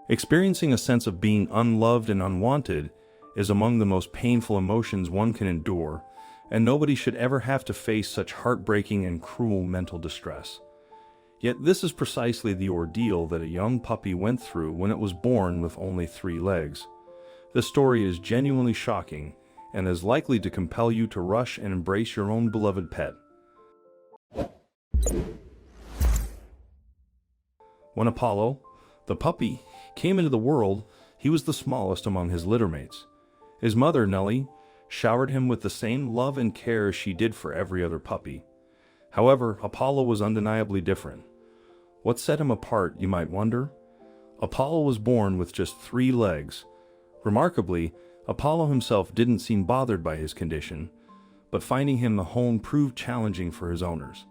Experiencing a sense of being unloved and unwanted is among the most painful emotions one can endure, and nobody should ever have to face such heartbreaking and cruel mental distress. Yet this is precisely the ordeal that a young puppy went through when it was born with only 3 legs. The story is genuinely shocking and is likely to compel you to rush and embrace your own beloved pet. When Apollo, the puppy, came into the world, he was the smallest among his littermates. His mother, Nellie, showered him with the same love and care as she did for every other puppy. However, Apollo was undeniably different. What set him apart, you might wonder? Apollo was born with just 3 legs. Remarkably, Apollo himself didn't seem bothered by his condition, but finding him a home proved challenging for his owners.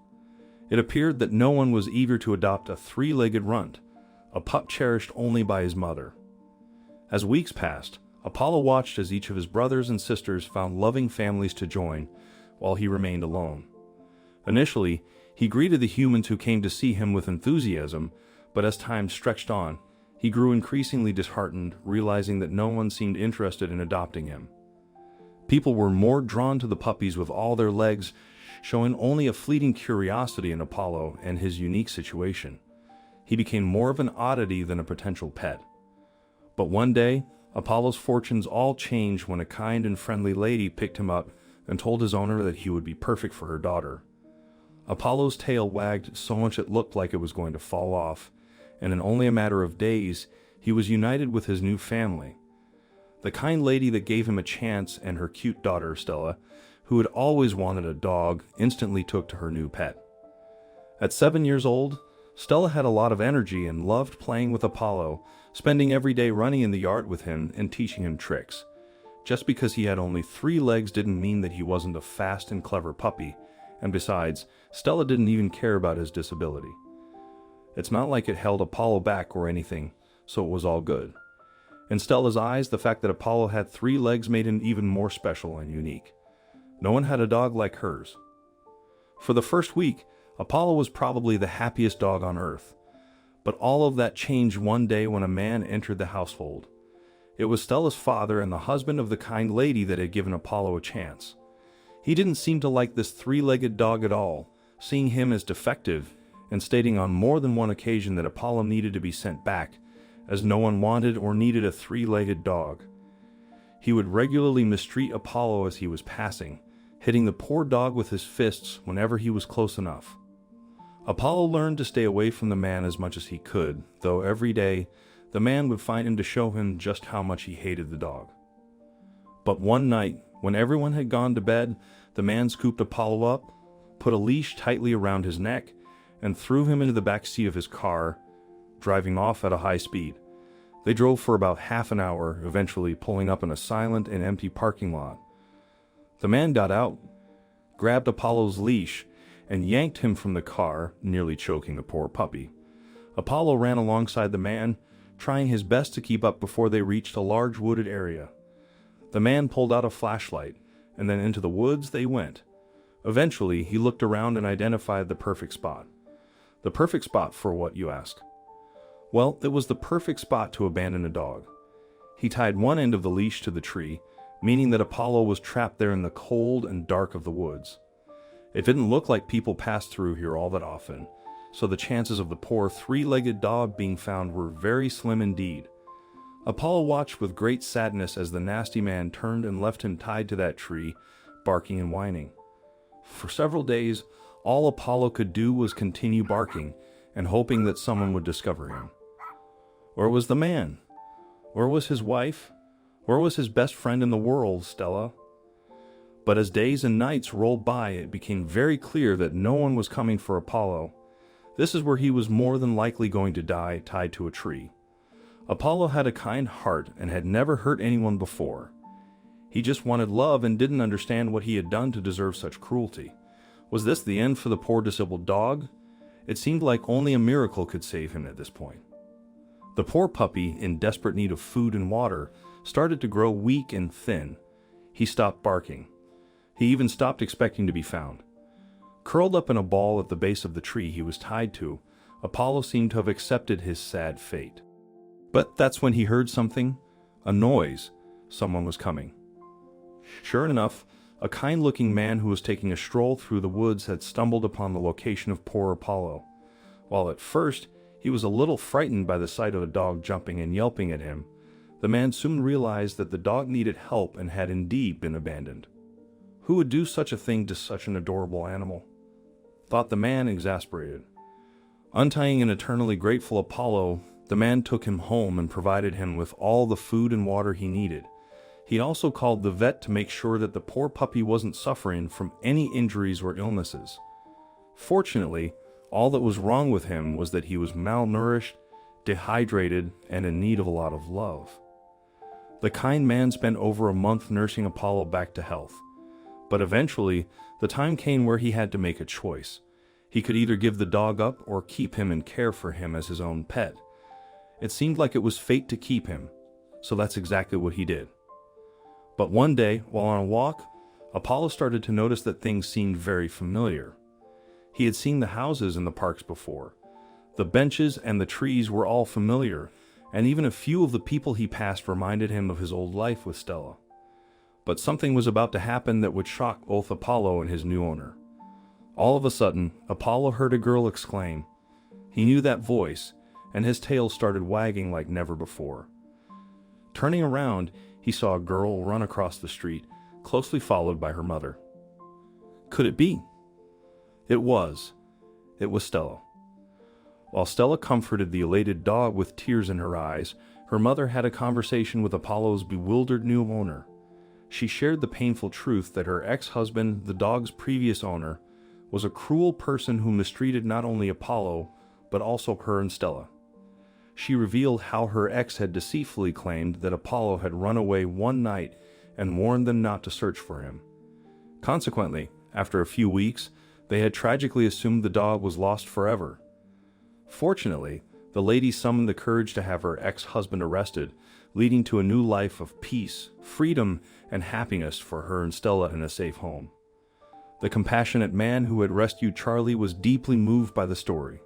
It appeared that no one was eager to adopt a 3-legged runt, a pup cherished only by his mother. As weeks passed, Apollo watched as each of his brothers and sisters found loving families to join, while he remained alone. Initially, he greeted the humans who came to see him with enthusiasm, but as time stretched on, he grew increasingly disheartened, realizing that no one seemed interested in adopting him. People were more drawn to the puppies with all their legs, showing only a fleeting curiosity in Apollo and his unique situation. He became more of an oddity than a potential pet. But one day, Apollo's fortunes all changed when a kind and friendly lady picked him up and told his owner that he would be perfect for her daughter. Apollo's tail wagged so much it looked like it was going to fall off, and in only a matter of days, he was united with his new family. The kind lady that gave him a chance and her cute daughter, Stella, who had always wanted a dog, instantly took to her new pet. At 7 years old, Stella had a lot of energy and loved playing with Apollo, spending every day running in the yard with him and teaching him tricks. Just because he had only 3 legs didn't mean that he wasn't a fast and clever puppy, and besides, Stella didn't even care about his disability. It's not like it held Apollo back or anything, so it was all good. In Stella's eyes, the fact that Apollo had 3 legs made him even more special and unique. No one had a dog like hers. For the first week, Apollo was probably the happiest dog on earth. But all of that changed one day when a man entered the household. It was Stella's father and the husband of the kind lady that had given Apollo a chance. He didn't seem to like this 3-legged dog at all, seeing him as defective and stating on more than one occasion that Apollo needed to be sent back, as no one wanted or needed a 3-legged dog. He would regularly mistreat Apollo as he was passing, hitting the poor dog with his fists whenever he was close enough. Apollo learned to stay away from the man as much as he could, though every day the man would find him to show him just how much he hated the dog. But one night, when everyone had gone to bed, the man scooped Apollo up, put a leash tightly around his neck, and threw him into the back seat of his car, driving off at a high speed. They drove for about half an hour, eventually pulling up in a silent and empty parking lot. The man got out, grabbed Apollo's leash, and yanked him from the car, nearly choking the poor puppy. Apollo ran alongside the man, trying his best to keep up before they reached a large wooded area. The man pulled out a flashlight, and then into the woods they went. Eventually, he looked around and identified the perfect spot. The perfect spot for what, you ask? Well, it was the perfect spot to abandon a dog. He tied one end of the leash to the tree, meaning that Apollo was trapped there in the cold and dark of the woods. It didn't look like people passed through here all that often, so the chances of the poor 3-legged dog being found were very slim indeed. Apollo watched with great sadness as the nasty man turned and left him tied to that tree, barking and whining. For several days, all Apollo could do was continue barking and hoping that someone would discover him. Where was the man? Where was his wife? Where was his best friend in the world, Stella? But as days and nights rolled by, it became very clear that no one was coming for Apollo. This is where he was more than likely going to die, tied to a tree. Apollo had a kind heart and had never hurt anyone before. He just wanted love and didn't understand what he had done to deserve such cruelty. Was this the end for the poor disabled dog? It seemed like only a miracle could save him at this point. The poor puppy, in desperate need of food and water, started to grow weak and thin. He stopped barking. He even stopped expecting to be found. Curled up in a ball at the base of the tree he was tied to, Apollo seemed to have accepted his sad fate. But that's when he heard something, a noise. Someone was coming. Sure enough, a kind-looking man who was taking a stroll through the woods had stumbled upon the location of poor Apollo. While at first he was a little frightened by the sight of a dog jumping and yelping at him, the man soon realized that the dog needed help and had indeed been abandoned. Who would do such a thing to such an adorable animal? Thought the man, exasperated. Untying an eternally grateful Apollo, the man took him home and provided him with all the food and water he needed. He also called the vet to make sure that the poor puppy wasn't suffering from any injuries or illnesses. Fortunately, all that was wrong with him was that he was malnourished, dehydrated, and in need of a lot of love. The kind man spent over a month nursing Apollo back to health. But eventually, the time came where he had to make a choice. He could either give the dog up or keep him and care for him as his own pet. It seemed like it was fate to keep him, so that's exactly what he did. But one day, while on a walk, Apollo started to notice that things seemed very familiar. He had seen the houses in the parks before. The benches and the trees were all familiar, and even a few of the people he passed reminded him of his old life with Stella. But something was about to happen that would shock both Apollo and his new owner. All of a sudden, Apollo heard a girl exclaim. He knew that voice, and his tail started wagging like never before. Turning around, he saw a girl run across the street, closely followed by her mother. Could it be? It was. It was Stella. While Stella comforted the elated dog with tears in her eyes, her mother had a conversation with Apollo's bewildered new owner. She shared the painful truth that her ex-husband, the dog's previous owner, was a cruel person who mistreated not only Apollo, but also her and Stella. She revealed how her ex had deceitfully claimed that Apollo had run away one night and warned them not to search for him. Consequently, after a few weeks, they had tragically assumed the dog was lost forever. Fortunately, the lady summoned the courage to have her ex-husband arrested, leading to a new life of peace, freedom, and happiness for her and Stella in a safe home. The compassionate man who had rescued Charlie was deeply moved by the story.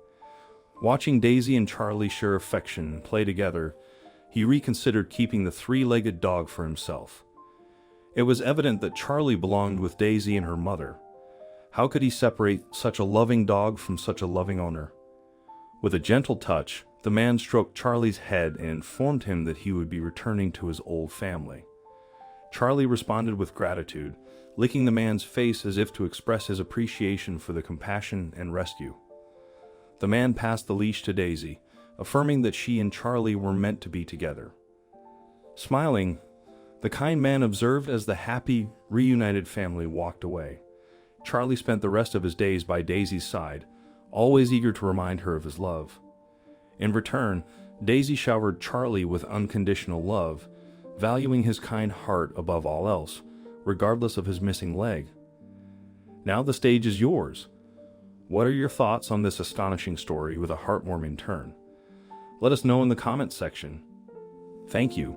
Watching Daisy and Charlie share affection and play together, he reconsidered keeping the three-legged dog for himself. It was evident that Charlie belonged with Daisy and her mother. How could he separate such a loving dog from such a loving owner? With a gentle touch, the man stroked Charlie's head and informed him that he would be returning to his old family. Charlie responded with gratitude, licking the man's face as if to express his appreciation for the compassion and rescue. The man passed the leash to Daisy, affirming that she and Charlie were meant to be together. Smiling, the kind man observed as the happy, reunited family walked away. Charlie spent the rest of his days by Daisy's side, always eager to remind her of his love. In return, Daisy showered Charlie with unconditional love, valuing his kind heart above all else, regardless of his missing leg. Now the stage is yours. What are your thoughts on this astonishing story with a heartwarming turn? Let us know in the comments section. Thank you.